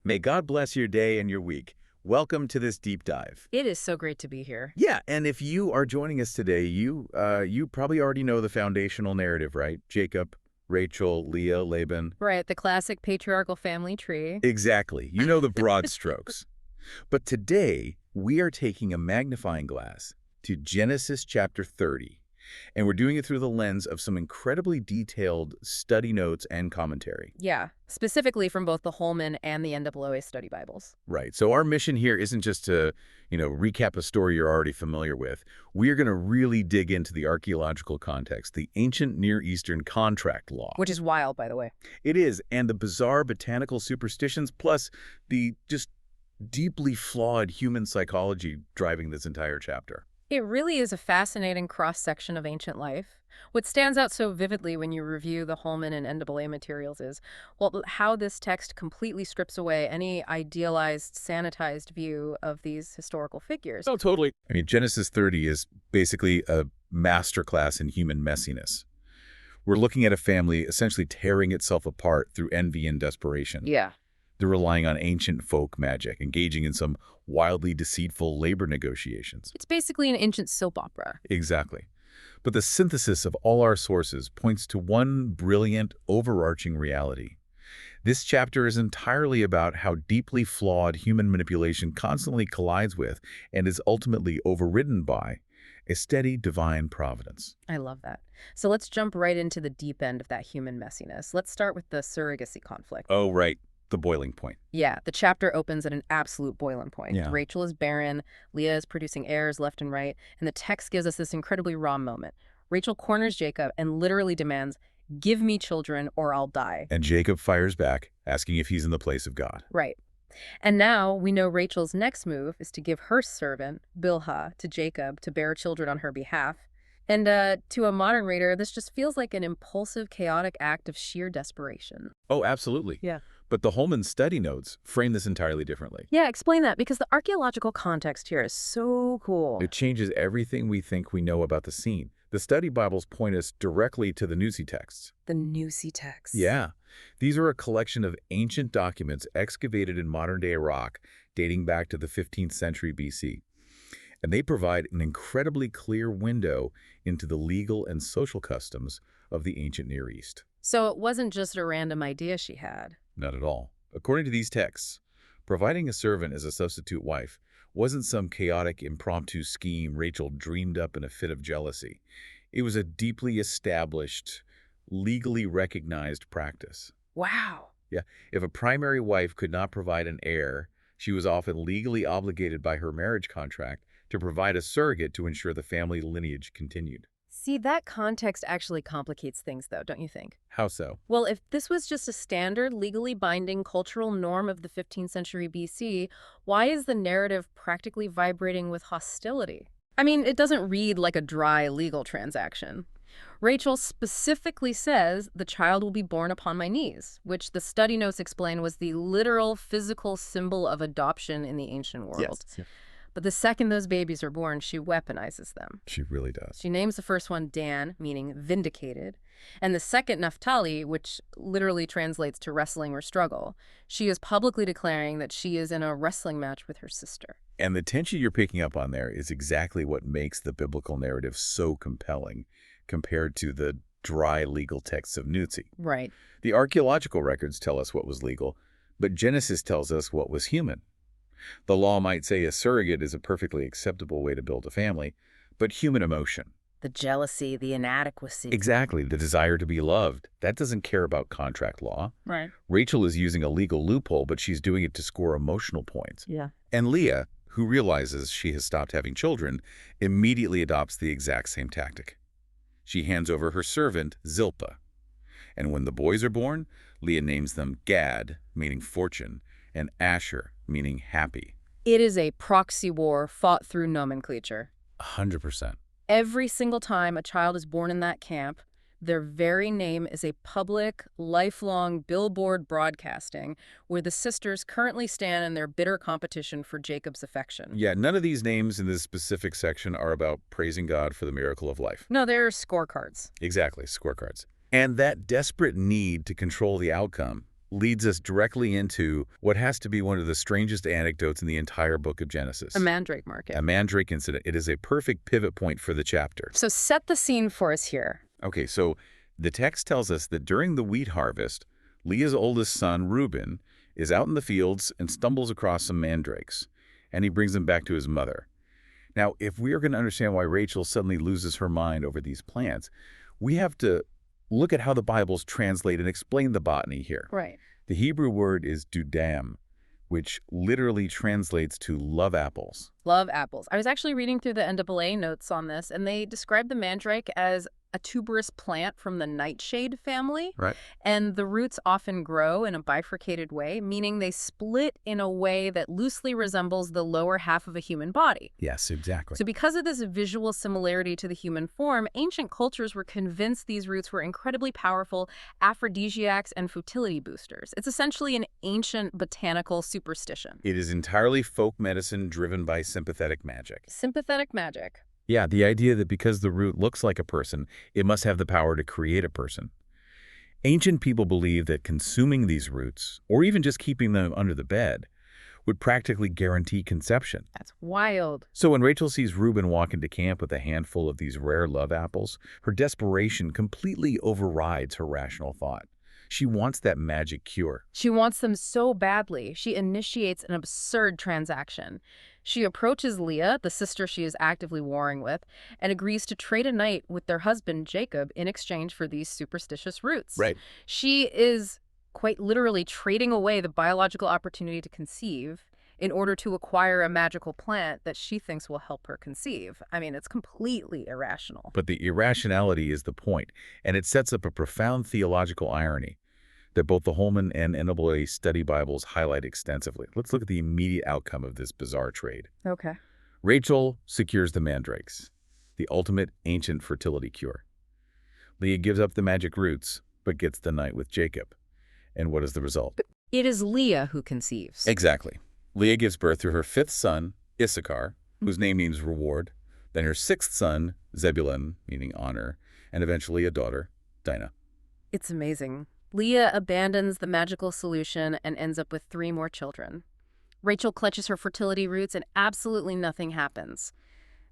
May God bless your day and your week. Welcome to this deep dive. It is so great to be here. Yeah, and if you are joining us today, you probably already know the foundational narrative, right? Jacob, Rachel, Leah, Laban. Right, the classic patriarchal family tree. Exactly. You know the broad strokes. But today, we are taking a magnifying glass to Genesis chapter 30, and we're doing it through the lens of some incredibly detailed study notes and commentary. Yeah, specifically from both the Holman and the NAA Study Bibles. Right. So our mission here isn't just to, recap a story you're already familiar with. We are going to really dig into the archaeological context, the ancient Near Eastern contract law. Which is wild, by the way. It is, and the bizarre botanical superstitions, plus the just deeply flawed human psychology driving this entire chapter. It really is a fascinating cross-section of ancient life. What stands out so vividly when you review the Holman and NAA materials is, well, how this text completely strips away any idealized, sanitized view of these historical figures. Oh, totally. I mean, Genesis 30 is basically a masterclass in human messiness. We're looking at a family essentially tearing itself apart through envy and desperation. Yeah. They're relying on ancient folk magic, engaging in some wildly deceitful labor negotiations. It's basically an ancient soap opera. Exactly. But the synthesis of all our sources points to one brilliant, overarching reality. This chapter is entirely about how deeply flawed human manipulation constantly collides with and is ultimately overridden by a steady divine providence. I love that. So let's jump right into the deep end of that human messiness. Let's start with the surrogacy conflict. Oh, right. The boiling point. Yeah, the chapter opens at an absolute boiling point. Yeah. Rachel is barren, Leah is producing heirs left and right, and the text gives us this incredibly raw moment. Rachel corners Jacob and literally demands, "Give me children or I'll die." And Jacob fires back, asking if he's in the place of God. Right. And now we know Rachel's next move is to give her servant, Bilhah, to Jacob to bear children on her behalf. And to a modern reader, this just feels like an impulsive, chaotic act of sheer desperation. Oh, absolutely. Yeah. But the Holman study notes frame this entirely differently. Yeah, explain that, because the archaeological context here is so cool. It changes everything we think we know about the scene. The study Bibles point us directly to the Nusi texts. The Nusi texts. Yeah. These are a collection of ancient documents excavated in modern-day Iraq dating back to the 15th century BC. And they provide an incredibly clear window into the legal and social customs of the ancient Near East. So it wasn't just a random idea she had. Not at all. According to these texts, providing a servant as a substitute wife wasn't some chaotic, impromptu scheme Rachel dreamed up in a fit of jealousy. It was a deeply established, legally recognized practice. Wow. Yeah, if a primary wife could not provide an heir, she was often legally obligated by her marriage contract to provide a surrogate to ensure the family lineage continued. See, that context actually complicates things, though, don't you think? How so? Well, if this was just a standard, legally binding cultural norm of the 15th century BC, why is the narrative practically vibrating with hostility? I mean, it doesn't read like a dry legal transaction. Rachel specifically says the child will be born upon my knees, which the study notes explain was the literal physical symbol of adoption in the ancient world. Yes. But the second those babies are born, she weaponizes them. She really does. She names the first one Dan, meaning vindicated, and the second Naphtali, which literally translates to wrestling or struggle. She is publicly declaring that she is in a wrestling match with her sister. And the tension you're picking up on there is exactly what makes the biblical narrative so compelling compared to the dry legal texts of Nuzi. Right. The archaeological records tell us what was legal, but Genesis tells us what was human. The law might say a surrogate is a perfectly acceptable way to build a family, but human emotion. The jealousy, the inadequacy. Exactly, the desire to be loved. That doesn't care about contract law. Right. Rachel is using a legal loophole, but she's doing it to score emotional points. Yeah. And Leah, who realizes she has stopped having children, immediately adopts the exact same tactic. She hands over her servant, Zilpah. And when the boys are born, Leah names them Gad, meaning fortune, and Asher, meaning happy. It is a proxy war fought through nomenclature. 100%. Every single time a child is born in that camp, their very name is a public, lifelong billboard broadcasting where the sisters currently stand in their bitter competition for Jacob's affection. Yeah, none of these names in this specific section are about praising God for the miracle of life. No, they're scorecards. Exactly, scorecards. And that desperate need to control the outcome leads us directly into what has to be one of the strangest anecdotes in the entire book of Genesis. A mandrake market. A mandrake incident. It is a perfect pivot point for the chapter. So set the scene for us here. Okay, so the text tells us that during the wheat harvest, Leah's oldest son, Reuben, is out in the fields and stumbles across some mandrakes, and he brings them back to his mother. Now, if we are going to understand why Rachel suddenly loses her mind over these plants, we have to look at how the Bibles translate and explain the botany here. Right. The Hebrew word is dudam, which literally translates to love apples. Love apples. I was actually reading through the NAA notes on this, and they described the mandrake as a tuberous plant from the nightshade family. Right. And the roots often grow in a bifurcated way, meaning they split in a way that loosely resembles the lower half of a human body. Yes, exactly. So because of this visual similarity to the human form, ancient cultures were convinced these roots were incredibly powerful aphrodisiacs and fertility boosters. It's essentially an ancient botanical superstition. It is entirely folk medicine driven by sympathetic magic. Sympathetic magic. Yeah, the idea that because the root looks like a person, it must have the power to create a person. Ancient people believed that consuming these roots, or even just keeping them under the bed, would practically guarantee conception. That's wild. So when Rachel sees Reuben walk into camp with a handful of these rare love apples, her desperation completely overrides her rational thought. She wants that magic cure. She wants them so badly, she initiates an absurd transaction. She approaches Leah, the sister she is actively warring with, and agrees to trade a night with their husband, Jacob, in exchange for these superstitious roots. Right. She is quite literally trading away the biological opportunity to conceive in order to acquire a magical plant that she thinks will help her conceive. I mean, it's completely irrational. But the irrationality is the point, and it sets up a profound theological irony that both the Holman and NAA Study Bibles highlight extensively. Let's look at the immediate outcome of this bizarre trade. Okay. Rachel secures the mandrakes, the ultimate ancient fertility cure. Leah gives up the magic roots, but gets the night with Jacob. And what is the result? It is Leah who conceives. Exactly. Leah gives birth to her fifth son, Issachar, whose name means reward, then her sixth son, Zebulun, meaning honor, and eventually a daughter, Dinah. It's amazing. Leah abandons the magical solution and ends up with 3 more children. Rachel clutches her fertility roots and absolutely nothing happens.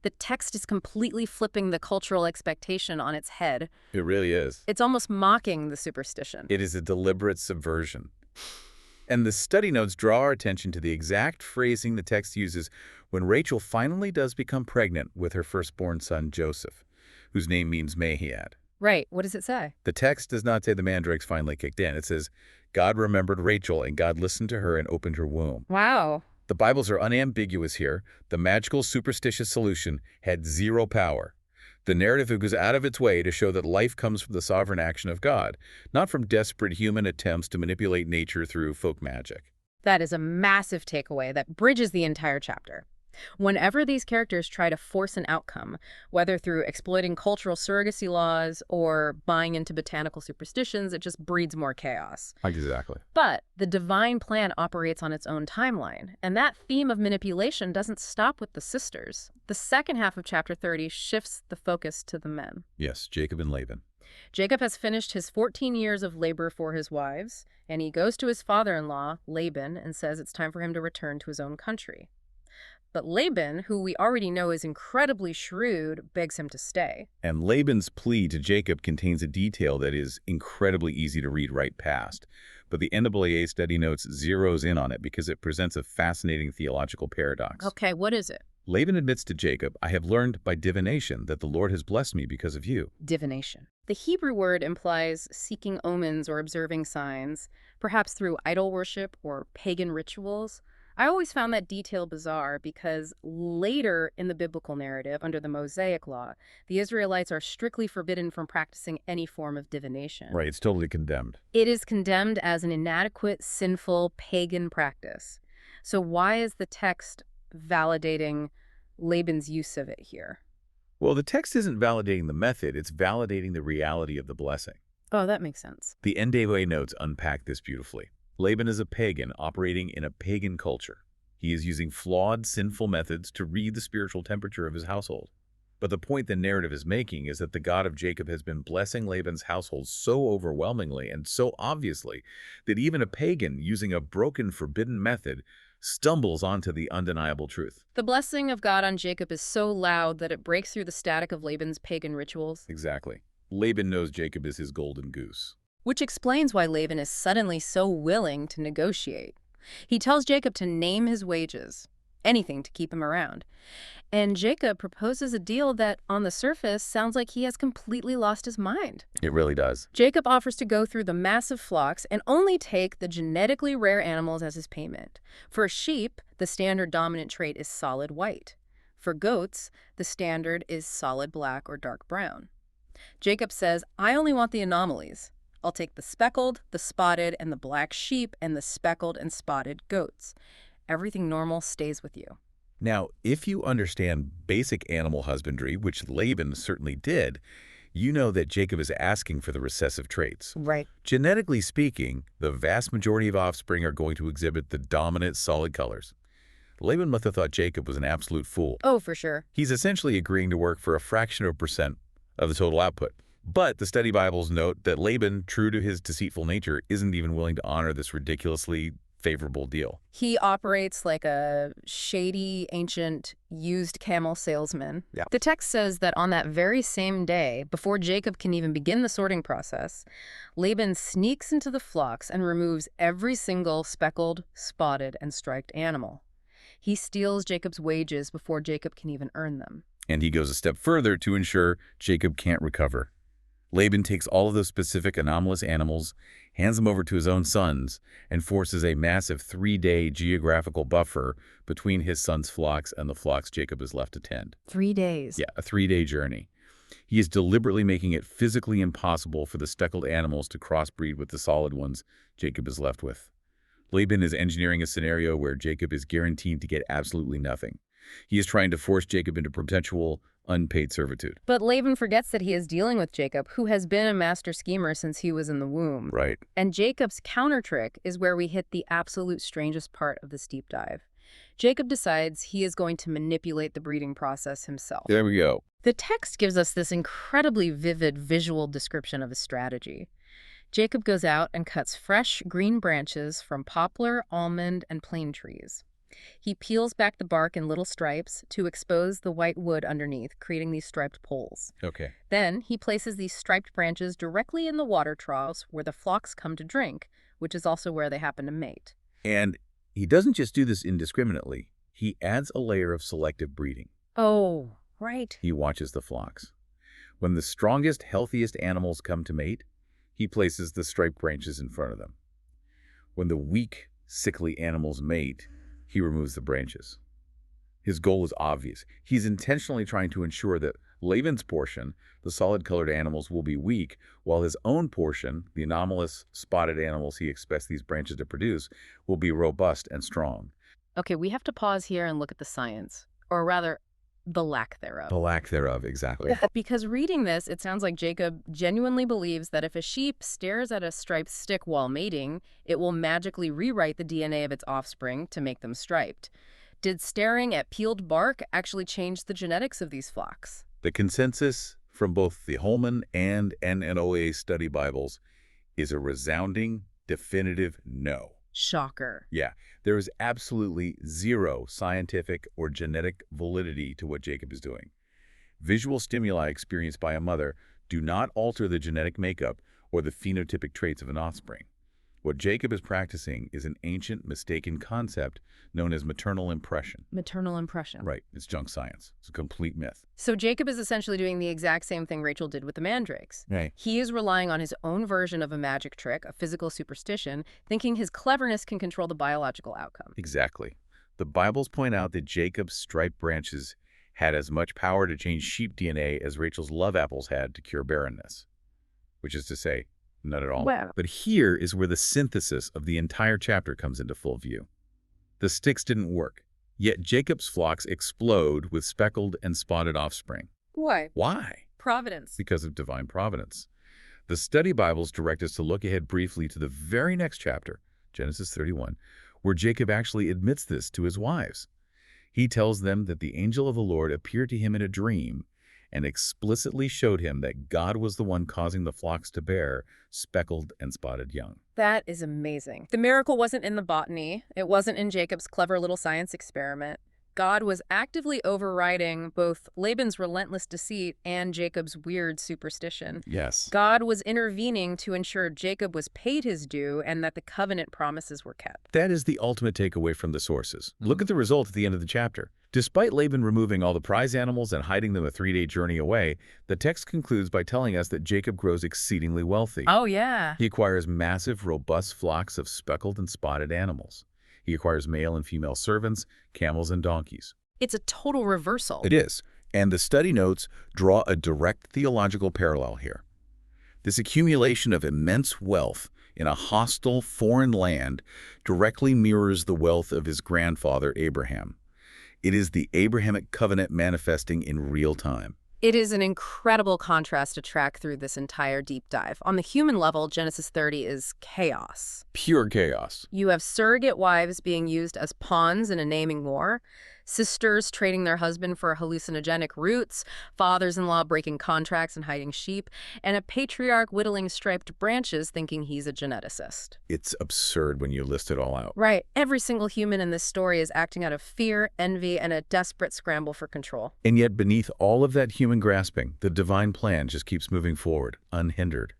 The text is completely flipping the cultural expectation on its head. It really is. It's almost mocking the superstition. It is a deliberate subversion. And the study notes draw our attention to the exact phrasing the text uses when Rachel finally does become pregnant with her firstborn son, Joseph, whose name means Mahiad. Right. What does it say? The text does not say the mandrakes finally kicked in. It says, God remembered Rachel, and God listened to her and opened her womb. Wow. The Bibles are unambiguous here. The magical, superstitious solution had zero power. The narrative goes out of its way to show that life comes from the sovereign action of God, not from desperate human attempts to manipulate nature through folk magic. That is a massive takeaway that bridges the entire chapter. Whenever these characters try to force an outcome, whether through exploiting cultural surrogacy laws or buying into botanical superstitions, it just breeds more chaos. Exactly. But the divine plan operates on its own timeline, and that theme of manipulation doesn't stop with the sisters. The second half of chapter 30 shifts the focus to the men. Yes, Jacob and Laban. Jacob has finished his 14 years of labor for his wives, and he goes to his father-in-law, Laban, and says it's time for him to return to his own country. But Laban, who we already know is incredibly shrewd, begs him to stay. And Laban's plea to Jacob contains a detail that is incredibly easy to read right past. But the NAA study notes zeroes in on it because it presents a fascinating theological paradox. Okay, what is it? Laban admits to Jacob, I have learned by divination that the Lord has blessed me because of you. Divination. The Hebrew word implies seeking omens or observing signs, perhaps through idol worship or pagan rituals. I always found that detail bizarre because later in the biblical narrative, under the Mosaic law, the Israelites are strictly forbidden from practicing any form of divination. Right, it's totally condemned. It is condemned as an inadequate, sinful, pagan practice. So why is the text validating Laban's use of it here? Well, the text isn't validating the method, it's validating the reality of the blessing. Oh, that makes sense. The NAA notes unpack this beautifully. Laban is a pagan operating in a pagan culture. He is using flawed, sinful methods to read the spiritual temperature of his household. But the point the narrative is making is that the God of Jacob has been blessing Laban's household so overwhelmingly and so obviously that even a pagan using a broken, forbidden method stumbles onto the undeniable truth. The blessing of God on Jacob is so loud that it breaks through the static of Laban's pagan rituals. Exactly. Laban knows Jacob is his golden goose. Which explains why Laban is suddenly so willing to negotiate. He tells Jacob to name his wages, anything to keep him around. And Jacob proposes a deal that, on the surface, sounds like he has completely lost his mind. It really does. Jacob offers to go through the massive flocks and only take the genetically rare animals as his payment. For sheep, the standard dominant trait is solid white. For goats, the standard is solid black or dark brown. Jacob says, I only want the anomalies. I'll take the speckled, the spotted, and the black sheep and the speckled and spotted goats. Everything normal stays with you. Now, if you understand basic animal husbandry, which Laban certainly did, you know that Jacob is asking for the recessive traits. Right. Genetically speaking, the vast majority of offspring are going to exhibit the dominant solid colors. Laban must have thought Jacob was an absolute fool. Oh, for sure. He's essentially agreeing to work for a fraction of a percent of the total output. But the study Bibles note that Laban, true to his deceitful nature, isn't even willing to honor this ridiculously favorable deal. He operates like a shady, ancient, used camel salesman. Yeah. The text says that on that very same day, before Jacob can even begin the sorting process, Laban sneaks into the flocks and removes every single speckled, spotted, and striped animal. He steals Jacob's wages before Jacob can even earn them. And he goes a step further to ensure Jacob can't recover. Laban takes all of those specific anomalous animals, hands them over to his own sons, and forces a massive 3-day geographical buffer between his sons' flocks and the flocks Jacob is left to tend. 3 days. Yeah, a 3-day journey. He is deliberately making it physically impossible for the speckled animals to crossbreed with the solid ones Jacob is left with. Laban is engineering a scenario where Jacob is guaranteed to get absolutely nothing. He is trying to force Jacob into perpetual, unpaid servitude. But Laban forgets that he is dealing with Jacob, who has been a master schemer since he was in the womb. Right. And Jacob's counter trick is where we hit the absolute strangest part of this deep dive. Jacob decides he is going to manipulate the breeding process himself. There we go. The text gives us this incredibly vivid visual description of his strategy. Jacob goes out and cuts fresh green branches from poplar, almond, and plane trees. He peels back the bark in little stripes to expose the white wood underneath, creating these striped poles. Okay. Then he places these striped branches directly in the water troughs where the flocks come to drink, which is also where they happen to mate. And he doesn't just do this indiscriminately. He adds a layer of selective breeding. Oh, right. He watches the flocks. When the strongest, healthiest animals come to mate, he places the striped branches in front of them. When the weak, sickly animals mate, he removes the branches. His goal is obvious. He's intentionally trying to ensure that Laban's portion, the solid-colored animals, will be weak, while his own portion, the anomalous, spotted animals he expects these branches to produce, will be robust and strong. Okay, we have to pause here and look at the science, or rather, the lack thereof. The lack thereof, exactly. Because reading this, it sounds like Jacob genuinely believes that if a sheep stares at a striped stick while mating, it will magically rewrite the DNA of its offspring to make them striped. Did staring at peeled bark actually change the genetics of these flocks? The consensus from both the Holman and NAA Study Bibles is a resounding, definitive no. Shocker. Yeah, there is absolutely zero scientific or genetic validity to what Jacob is doing. Visual stimuli experienced by a mother do not alter the genetic makeup or the phenotypic traits of an offspring. What Jacob is practicing is an ancient, mistaken concept known as maternal impression. Maternal impression. Right, it's junk science. It's a complete myth. So Jacob is essentially doing the exact same thing Rachel did with the mandrakes. Right. He is relying on his own version of a magic trick, a physical superstition, thinking his cleverness can control the biological outcome. Exactly. The Bibles point out that Jacob's striped branches had as much power to change sheep DNA as Rachel's love apples had to cure barrenness. Which is to say, none at all. Wow. But here is where the synthesis of the entire chapter comes into full view. The sticks didn't work, yet Jacob's flocks explode with speckled and spotted offspring. Why? Why? Providence. Because of divine providence. The study Bibles direct us to look ahead briefly to the very next chapter, Genesis 31, where Jacob actually admits this to his wives. He tells them that the angel of the Lord appeared to him in a dream and explicitly showed him that God was the one causing the flocks to bear speckled and spotted young. That is amazing. The miracle wasn't in the botany. It wasn't in Jacob's clever little science experiment. God was actively overriding both Laban's relentless deceit and Jacob's weird superstition. Yes. God was intervening to ensure Jacob was paid his due and that the covenant promises were kept. That is the ultimate takeaway from the sources. Look at the result at the end of the chapter. Despite Laban removing all the prize animals and hiding them a 3-day journey away, the text concludes by telling us that Jacob grows exceedingly wealthy. Oh, yeah. He acquires massive, robust flocks of speckled and spotted animals. He acquires male and female servants, camels and donkeys. It's a total reversal. It is, and the study notes draw a direct theological parallel here. This accumulation of immense wealth in a hostile foreign land directly mirrors the wealth of his grandfather Abraham. It is the Abrahamic covenant manifesting in real time. It is an incredible contrast to track through this entire deep dive. On the human level, Genesis 30 is chaos. Pure chaos. You have surrogate wives being used as pawns in a naming war, sisters trading their husband for hallucinogenic roots, fathers-in-law breaking contracts and hiding sheep, and a patriarch whittling striped branches thinking he's a geneticist. It's absurd when you list it all out. Right. Every single human in this story is acting out of fear, envy, and a desperate scramble for control. And yet beneath all of that human grasping, the divine plan just keeps moving forward, unhindered.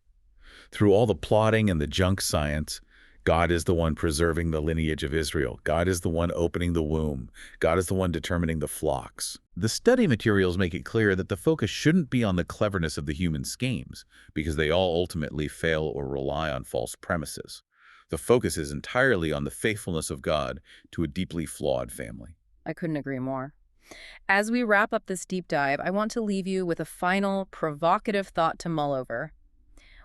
Through all the plotting and the junk science, God is the one preserving the lineage of Israel. God is the one opening the womb. God is the one determining the flocks. The study materials make it clear that the focus shouldn't be on the cleverness of the human schemes, because they all ultimately fail or rely on false premises. The focus is entirely on the faithfulness of God to a deeply flawed family. I couldn't agree more. As we wrap up this deep dive, I want to leave you with a final, provocative thought to mull over.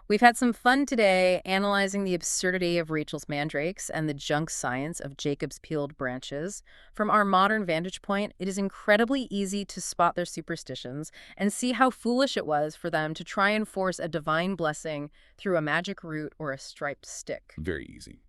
We've had some fun today analyzing the absurdity of Rachel's mandrakes and the junk science of Jacob's peeled branches. From our modern vantage point, it is incredibly easy to spot their superstitions and see how foolish it was for them to try and force a divine blessing through a magic root or a striped stick. Very easy.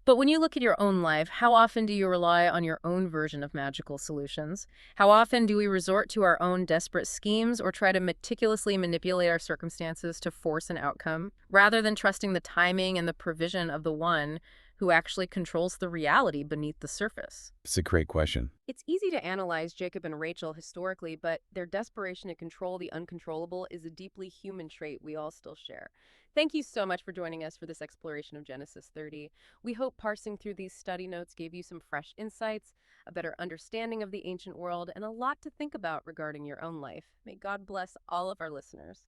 But when you look at your own life, how often do you rely on your own version of magical solutions? How often do we resort to our own desperate schemes or try to meticulously manipulate our circumstances to force an outcome, rather than trusting the timing and the provision of the one who actually controls the reality beneath the surface? It's a great question. It's easy to analyze Jacob and Rachel historically, but their desperation to control the uncontrollable is a deeply human trait we all still share. Thank you so much for joining us for this exploration of Genesis 30. We hope parsing through these study notes gave you some fresh insights, a better understanding of the ancient world, and a lot to think about regarding your own life. May God bless all of our listeners.